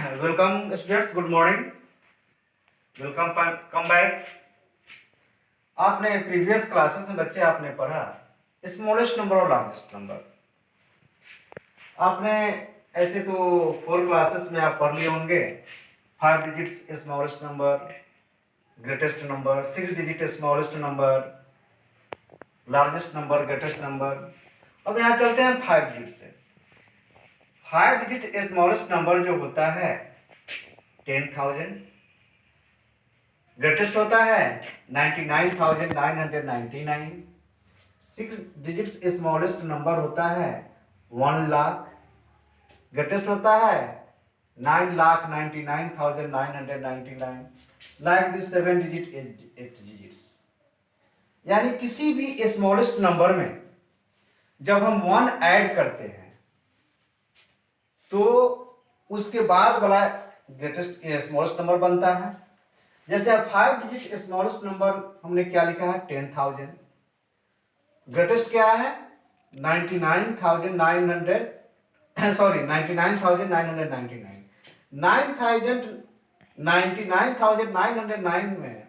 Welcome students, good morning. Welcome, come back. आपने previous classes में बच्चे आपने पढ़ा स्मॉलेस्ट नंबर और लार्जेस्ट नंबर। आपने ऐसे तो 4 क्लासेस में आप पढ़ लिए होंगे 5 digits smallest number, greatest number, 6 digit smallest number, largest number, greatest number. अब यहाँ चलते हैं 5 डिजिट से। 5 डिजिट स्मॉलेस्ट नंबर जो होता है 10,000, ग्रेटेस्ट होता है 99,999, 6 डिजिट्स स्मॉलेस्ट नंबर होता है 1 लाख, ग्रेटेस्ट होता है 9,99,999, लाइक दिस 7 डिजिट 8 डिजिट्स। यानी किसी भी स्मॉलेस्ट नंबर में जब हम 1 ऐड करते हैं तो उसके बाद वाला ग्रेटेस्ट स्मॉलेस्ट नंबर बनता है। जैसे 5 डिजिट स्मॉलेस्ट नंबर हमने क्या लिखा है 10,000, ग्रेटेस्ट क्या है 99,999, 99,999 में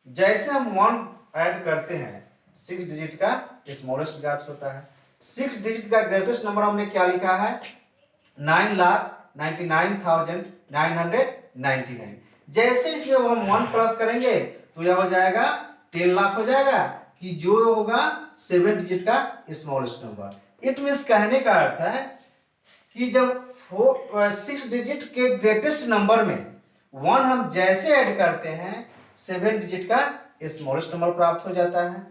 जैसे हम 1 ऐड करते हैं 6 डिजिट का स्मॉलेस्ट ग्रेटेस्ट होता है। 6 डिजिट का ग्रेटेस्ट नंबर हमने क्या लिखा है 9,99,999। जैसे इसमें हम 1 प्लस करेंगे तो यह हो जाएगा 10 लाख हो जाएगा, कि जो होगा 7 डिजिट का स्मॉलेस्ट नंबर। इट मींस कहने का अर्थ है कि जब 6 डिजिट के ग्रेटेस्ट नंबर में 1 हम जैसे ऐड करते हैं 7 डिजिट का स्मॉलेस्ट नंबर प्राप्त हो जाता है।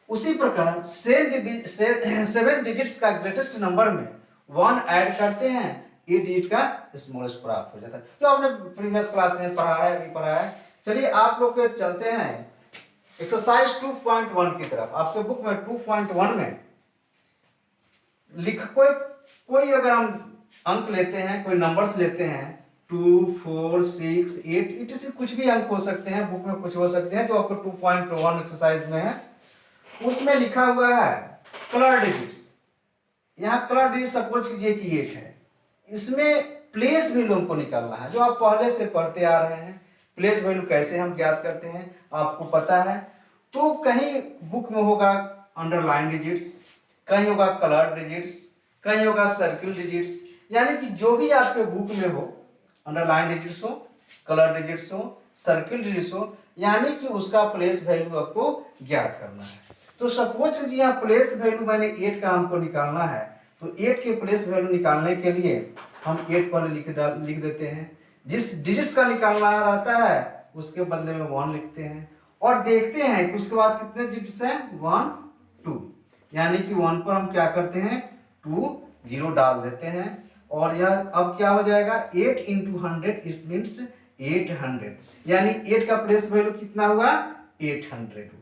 उसी प्रकार 7 डिजिट्स का ग्रेटेस्ट नंबर में 1 ऐड करते हैं 8 डिजिट का स्मॉलेस्ट प्राप्त हो जाता है। तो आपने प्रीवियस क्लास में पढ़ा है, अभी पढ़ा है। चलिए आप लोग के चलते हैं एक्सरसाइज 2.1 की तरफ। आपके बुक में 2.1 में लिख कोई अगर हम अंक लेते हैं, कोई नंबर्स लेते हैं 2, 4, 6, 8 इटसे कुछ भी अंक हो सकते हैं, बुक में कुछ हो सकते हैं जो आपको 2.1 एक्सरसाइज में है। उसमें लिखा हुआ है कलर डिजिट्स। यहाँ कलर डिजिट सपोज कीजिए कि 8 है, इसमें प्लेस वैल्यू हमको निकालना है जो आप पहले से पढ़ते आ रहे हैं। प्लेस वैल्यू कैसे हम ज्ञात करते हैं आपको पता है। तो कहीं बुक में होगा अंडरलाइन डिजिट्स, कहीं होगा कलर डिजिट्स, कहीं होगा सर्किल डिजिट्स। यानी कि जो भी आपके बुक में हो, अंडरलाइन डिजिट्स हो, कलर डिजिट्स हो, सर्किल डिजिट्स हो, यानी कि उसका प्लेस वैल्यू आपको ज्ञात करना है। तो सपोज कीजिए यहाँ प्लेस वैल्यू मैंने 8 का हमको निकालना है, तो 8 के प्लेस वैल्यू निकालने के लिए हम 8 पर लिख देते हैं। जिस डिजिट्स का निकालना रहता है उसके बदले में 1 लिखते हैं और देखते हैं कि उसके बाद कितने डिजिट्स हैं 1, 2। यानी कि 1 पर हम क्या करते हैं 2 0 डाल देते हैं और यह अब क्या हो जाएगा 8 × 100 इट मीन्स 800। यानी 8 का प्लेस वैल्यू कितना हुआ 800 हुआ।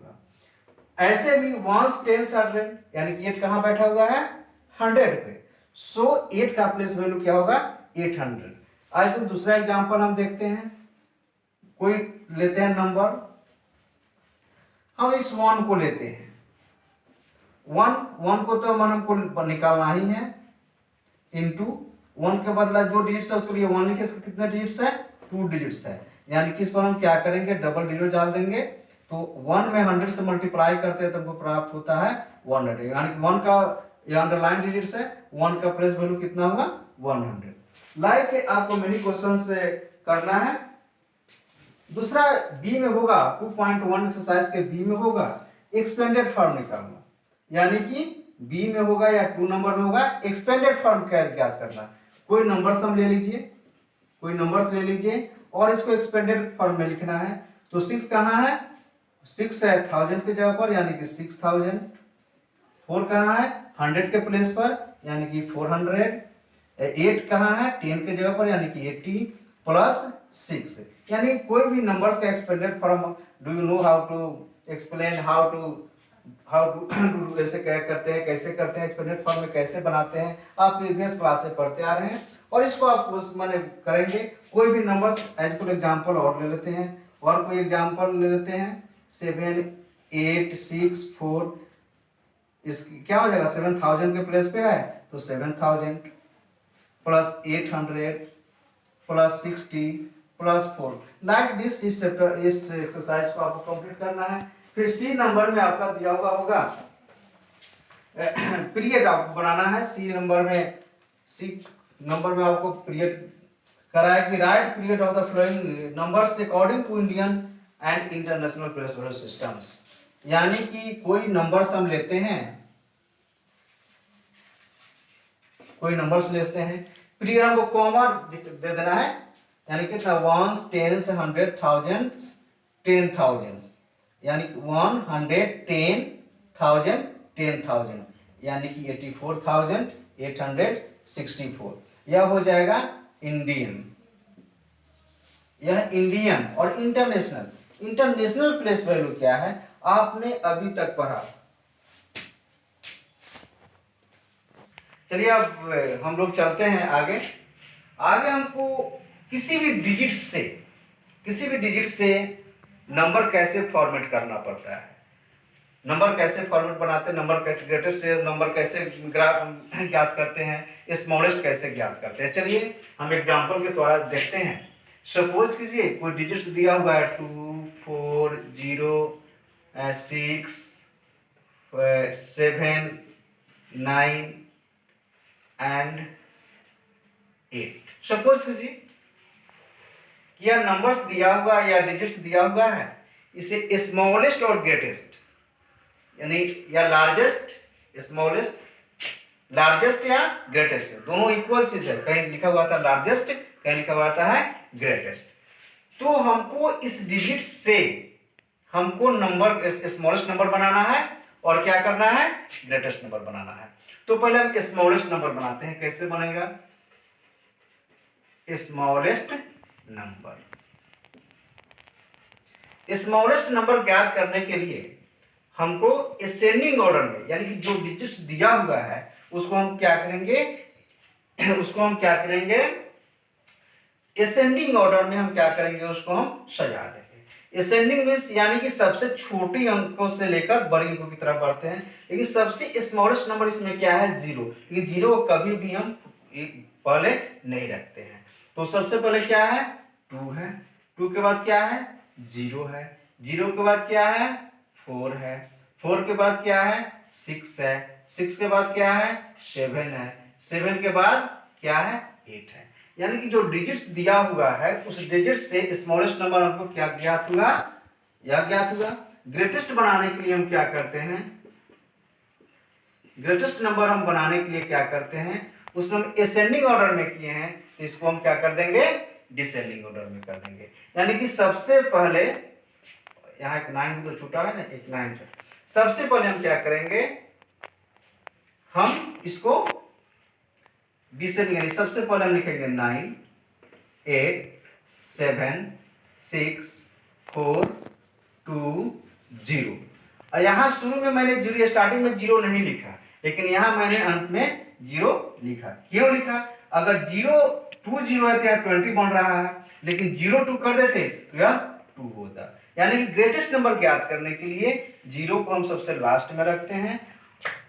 ऐसे भी 1 10 100 यानी कि 8 कहाँ बैठा हुआ है 100 पे। सो 8 का प्लेस वैल्यू क्या होगा 800। आज तो दूसरा एग्जांपल हम देखते हैं। कोई लेते हैं नंबर, हम इस 1 को लेते हैं। 1 को तो मन हमको निकालना ही है, इनटू 1 के बदला जो डिजिट्स है उसके लिए 1 लिखे। कितने डिजिट्स है 2 डिजिट्स है। यानी कि इस पर हम क्या करेंगे डबल डिजिट डाल देंगे। तो 1 में 100 से मल्टीप्लाई करते हैं तो हमको प्राप्त होता है 100। यानी कि 1 का ये अंडरलाइन डिजिट्स है, 1 का प्लेस वैल्यू कितना होगा 100। लाइक आपको मेनी क्वेश्चन से करना है। दूसरा बी में होगा 2.1 एक्सरसाइज के बी में होगा एक्सपेंडेड फॉर्म निकालना। यानी कि बी में होगा या 2 नंबर में होगा एक्सपेंडेड फॉर्म ज्ञात करना। कोई नंबर्स हम ले लीजिए, कोई नंबर्स ले लीजिए और इसको एक्सपेंडेड फॉर्म में लिखना है। तो 6 कहाँ है 6 है 1000 की जगह पर यानी कि 6000। 4 कहाँ है 100 के प्लेस पर यानी कि 400। 8 कहाँ है 10 के जगह पर यानी कि 80 प्लस 6। यानी कोई भी नंबर्स का expanded form do you know how to explain how to ऐसे क्या करते हैं, कैसे करते हैं, एक्सपेंडेड फॉर्म में कैसे बनाते हैं, आप प्रीवियस क्लास से पढ़ते आ रहे हैं और इसको आप माने करेंगे। कोई भी नंबर्स एज फॉर एग्जांपल और ले लेते हैं और कोई एग्जांपल ले लेते हैं 7 8 6 4। इसकी क्या हो जाएगा 7000 के प्लेस पे है तो 7000 plus 800 plus 60 plus 4 like this. इस चैप्टर इस एक्सरसाइज को आपको कंप्लीट करना है। फिर सी नंबर में आपका दिया हुआ होगा पीरियड आपको बनाना है। सी नंबर में आपको पीरियड करा है कि right period of the flowing numbers according to Indian and international place value systems. यानी कि कोई नंबर्स हम लेते हैं, कोई नंबर्स लेते हैं, पीरियड हमको कॉमा दे देना है, यानी कितना वंस टेंस हंड्रेड थाउजेंड्स 10,000, यानी कि 110,000 10,000, यानी कि 84,864। यह हो जाएगा इंडियन। यह इंडियन और इंटरनेशनल। इंटरनेशनल प्लेस वैल्यू क्या है आपने अभी तक पढ़ा। चलिए अब हम लोग चलते हैं आगे। आगे हमको किसी भी डिजिट से नंबर कैसे फॉर्मेट करना पड़ता है, नंबर कैसे फॉर्मेट बनाते हैं, नंबर कैसे ग्रेटेस्ट नंबर कैसे ज्ञात करते हैं, स्मॉलेस्ट कैसे ज्ञात करते हैं। चलिए हम एग्जांपल के द्वारा देखते हैं। सपोज कीजिए कोई डिजिट्स दिया हुआ है 2 4 0 6 7 9 एंड 8। सपोज कीजिए कि यह नंबर्स दिया हुआ या डिजिट्स दिया हुआ है, इसे स्मॉलेस्ट और ग्रेटेस्ट यानी या लार्जेस्ट, स्मॉलेस्ट, लार्जेस्ट या ग्रेटेस्ट दोनों इक्वल चीज है। कहीं लिखा हुआ था लार्जेस्ट, कहीं लिखा हुआ था है ग्रेटेस्ट। तो हमको इस डिजिट से हमको नंबर स्मॉलेस्ट नंबर बनाना है और क्या करना है ग्रेटेस्ट नंबर बनाना है। तो पहले हम स्मॉलेस्ट नंबर बनाते हैं। कैसे बनेगा स्मॉलेस्ट नंबर। स्मॉलेस्ट नंबर ज्ञात करने के लिए हमको असेंडिंग ऑर्डर में, यानी कि जो डिजिट्स दिया हुआ है उसको हम क्या करेंगे असेंडिंग ऑर्डर में हम क्या करेंगे उसको हम सजा देंगे। असेंडिंग मींस यानी कि सबसे छोटी अंकों से लेकर बड़ी अंकों की तरफ बढ़ते हैं। लेकिन सबसे स्मॉलेस्ट नंबर इसमें क्या है 0, लेकिन 0 को कभी भी हम पहले नहीं रखते हैं। तो सबसे पहले क्या है 2 है, 2 के बाद क्या है 0 है, 0 के बाद क्या है 4 है, 4 के बाद क्या है 6 है, 6 के बाद क्या है 7 है, 7 के बाद क्या है 8 है। यानी कि जो डिजिट्स दिया हुआ है उस डिजिट से स्मॉलेस्ट नंबर हमको क्या ज्ञात हुआ, यह ज्ञात हुआ। ग्रेटेस्ट बनाने के लिए हम क्या करते हैं, ग्रेटेस्ट नंबर हम बनाने के लिए क्या करते हैं, उसमें हम असेंडिंग ऑर्डर में किए हैं, तो इसको हम क्या कर देंगे डिसेंडिंग ऑर्डर में कर देंगे। यानी कि सबसे पहले यहाँ एक 9 तो छूटा है ना, एक 9 सबसे पहले हम क्या करेंगे हम इसको डिसेंडिंग, यानी सबसे पहले हम लिखेंगे 9 8 7 6 4 2 0। और यहाँ शुरू में मैंने 0 स्टार्टिंग में 0 नहीं लिखा, लेकिन यहाँ मैंने अंत में 0 लिखा। क्यों लिखा, अगर 0 2 0 है तो यहाँ 20 बन रहा है, लेकिन 0 2 कर देते तो यह 2 होता। यानी कि ग्रेटेस्ट नंबर ज्ञात करने के लिए 0 को हम सबसे लास्ट में रखते हैं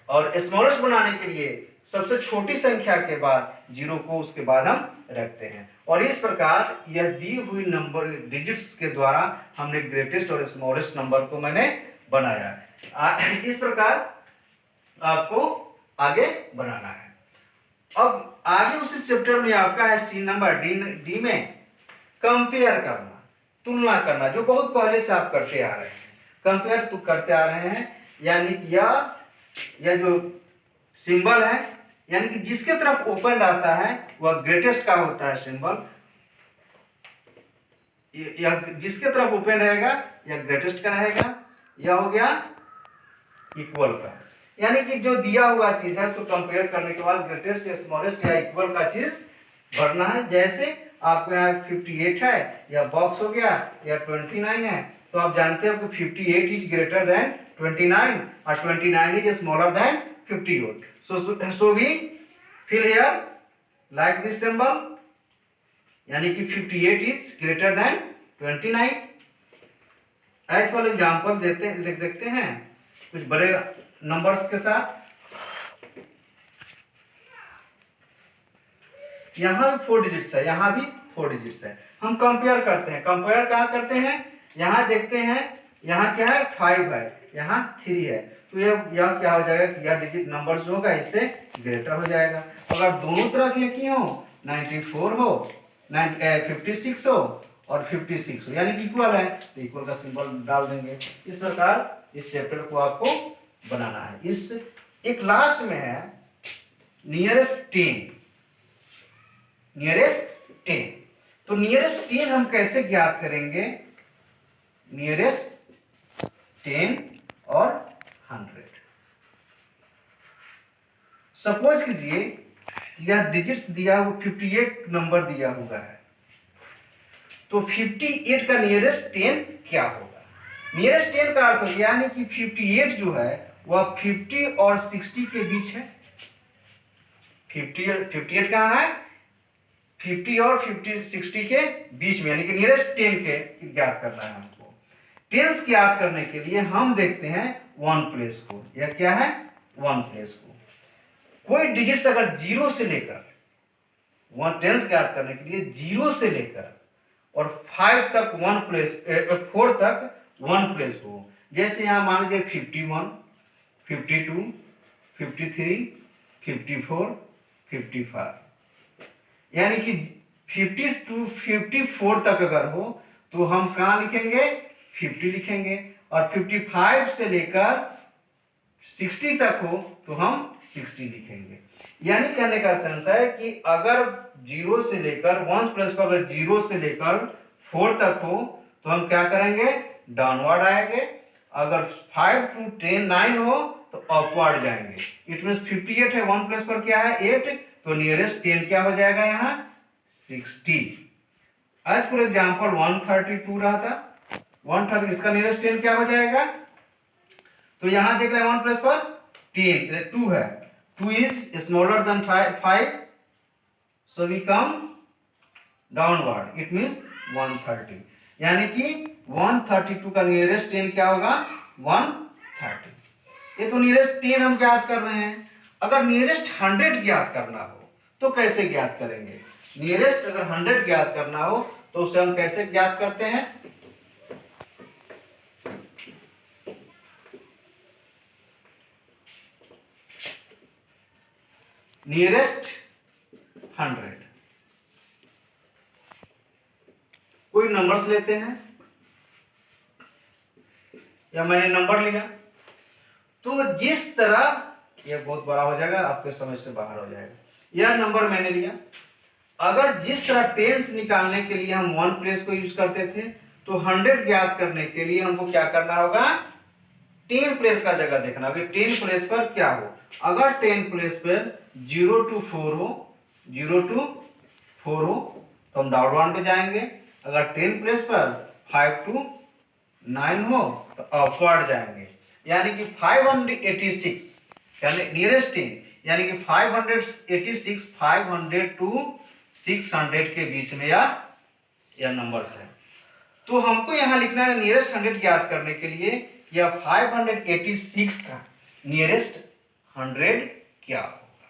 और स्मॉलेस्ट बनाने के लिए सबसे छोटी संख्या के बाद 0 को उसके बाद हम रखते हैं। और इस प्रकार यह दी हुई नंबर डिजिट्स के द्वारा हमने ग्रेटेस्ट और स्मॉलेस्ट नंबर को मैंने बनाया। इस प्रकार आपको आगे बनाना है। अब आगे उसी चैप्टर में आपका है सी नंबर डी में कंपेयर करना, तुलना करना, जो बहुत पहले से आप करते आ रहे हैं। कंपेयर तो करते आ रहे हैं, यानी यह जो सिंबल है, यानी कि जिसके तरफ ओपन रहता है वह ग्रेटेस्ट का होता है सिंबल, यह जिसके तरफ ओपन रहेगा यह ग्रेटेस्ट का रहेगा। यह हो गया इक्वल का, यानी कि जो दिया हुआ चीज है तो कंपेयर करने के बाद ग्रेटेस्ट या स्मॉलेस्ट या इक्वल का चीज भरना है। जैसे आपको यहाँ 58 है, यह बॉक्स हो गया, यह 29 है, तो आप जानते हो कि 58 इज ग्रेटर देन 29 और 29 is smaller than 58। So we fill here like this symbol, यानी कि 58 is greater than 29। As for example देखते हैं कुछ बड़े नंबर्स के साथ। यहाँ भी 4 डिजिट्स है, यहाँ भी 4 डिजिट्स है। हम कंपेयर करते हैं, कंपेयर कहाँ करते हैं, यहाँ देखते हैं, यहाँ क्या है 5 है, यहाँ 3 है, तो यह क्या हो जाएगा कि यह डिजिट नंबर जो होगा इससे ग्रेटर हो जाएगा। अगर दोनों तरफ लिखी हो 94 हो 56 हो और 56 हो यानी कि इक्वल है तो इक्वल का सिंबल डाल देंगे। इस प्रकार इस चैप्टर को आपको बनाना है। इस एक लास्ट में है नियरेस्ट 10, तो नियरेस्ट 10 हम कैसे ज्ञात करेंगे, नियरेस्ट 10 और 100। सपोज कीजिए यह डिजिट्स दिया हुआ 58 नंबर दिया हुआ है, तो 58 का नियरेस्ट 10 क्या होगा। नियरेस्ट 10 का अर्थ हो यानी कि 58 जो है वह 50 और 60 के बीच है। 58 कहाँ है, 50 और 60 के बीच में, यानी कि नियरेस्ट 10 के ज्ञात करना है हमको। टेंस ज्ञात करने के लिए हम देखते हैं 1 प्लेस को। यह क्या है 1 प्लेस को। कोई डिजिट्स अगर 0 से लेकर 1 टेंस ज्ञात करने के लिए 0 से लेकर और 5 तक 1 प्लेस 4 तक 1 प्लेस हो। जैसे यहां मान लीजिए 51, 52, 53, 54, 55, यानी कि 50 to 54 तक अगर हो तो हम कहां लिखेंगे 50 लिखेंगे, और 55 से लेकर 60 तक हो तो हम 60 लिखेंगे। यानी कहने का सेंस है कि अगर 0 से लेकर 1 प्लस पर अगर 0 से लेकर 4 तक हो तो हम क्या करेंगे डाउनवर्ड आएंगे, अगर 5 to 10 9 हो तो अपवर्ड जाएंगे। इट मींस 58 है 1 प्लस पर क्या है 8, तो नियरेस्ट 10 क्या हो जाएगा यहाँ 60। आज फॉर एग्जांपल 132 रहा था, 130 इसका नियरेस्ट 10 क्या हो जाएगा, तो यहां देख रहे हैं 1 प्लस पर 10 2 है, 2 is smaller than 5, so we come downward, it means 130, यानी कि 132 का नियरेस्ट 10 क्या होगा 130। ये तो नियरेस्ट 10 हम ज्ञात कर रहे हैं। अगर नियरेस्ट 100 ज्ञात करना हो तो कैसे ज्ञात करेंगे, नियरेस्ट अगर 100 ज्ञात करना हो तो उसे हम कैसे ज्ञात करते हैं, नियरेस्ट 100 कोई नंबर्स लेते हैं या मैंने नंबर लिया, तो जिस तरह यह बहुत बड़ा हो जाएगा आपके समझ से बाहर हो जाएगा, यह नंबर मैंने लिया, अगर जिस तरह टेंस निकालने के लिए हम 1 प्लेस को यूज करते थे तो 100 ज्ञात करने के लिए हमको क्या करना होगा 10 प्लेस का जगह देखना होगा 10 प्लेस पर क्या हो। अगर 10 प्लेस पर 0 to 4 हो, 0 to 4 हो तो हम डाउनवर्ड पे जाएंगे, अगर 10 प्लेस पर 5 to 9 हो तो अपवर्ड जाएंगे, यानी कि 586 यानी नियरेस्ट 10, यानी कि 586 500 to 600 के बीच में यह नंबर्स है। तो हमको यहाँ लिखना है नियरेस्ट 100 ज्ञात करने के लिए या 586 का नियरेस्ट 100 क्या होगा,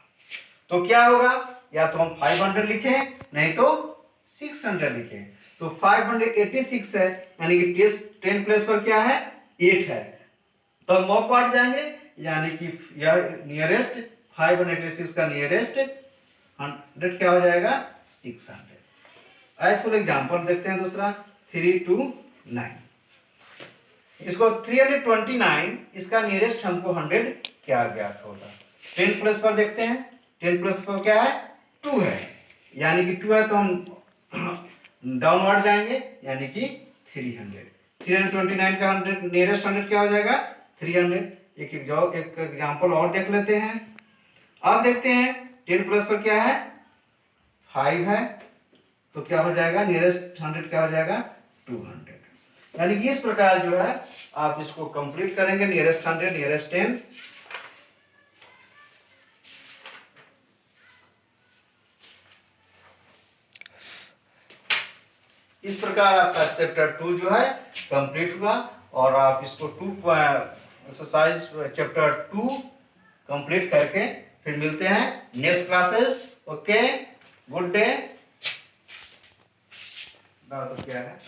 तो क्या होगा या तो हम 500 लिखें नहीं तो 600 लिखें। तो 586 है यानी कि 10 प्लेस पर क्या है 8 है, तो हम अपवर्ड जाएंगे, यानी कि यह नियरेस्ट 586 का नियरेस्ट 100 क्या हो जाएगा 600। आज फॉर एग्जांपल देखते हैं दूसरा 329, इसको 329 इसका नियरेस्ट हमको 100 क्या ज्ञात होगा। 10 प्लस पर देखते हैं, 10 प्लस पर क्या है 2 है, यानी कि 2 है तो हम डाउनवर्ड जाएंगे, यानी कि 300। 329 का 100 नियरेस्ट 100 क्या हो जाएगा 300। एक एग्जांपल और देख लेते हैं। अब देखते हैं 10 प्लस पर क्या है 5 है, तो क्या हो जाएगा नियरेस्ट 100 क्या हो जाएगा 200। यानी कि इस प्रकार जो है आप इसको कंप्लीट करेंगे नियरेस्ट 100 नियरेस्ट 10। इस प्रकार आपका चैप्टर 2 जो है कंप्लीट हुआ, और आप इसको एक्सरसाइज चैप्टर 2 कंप्लीट करके फिर मिलते हैं next classes. Okay, good day. बताओ तो क्या है?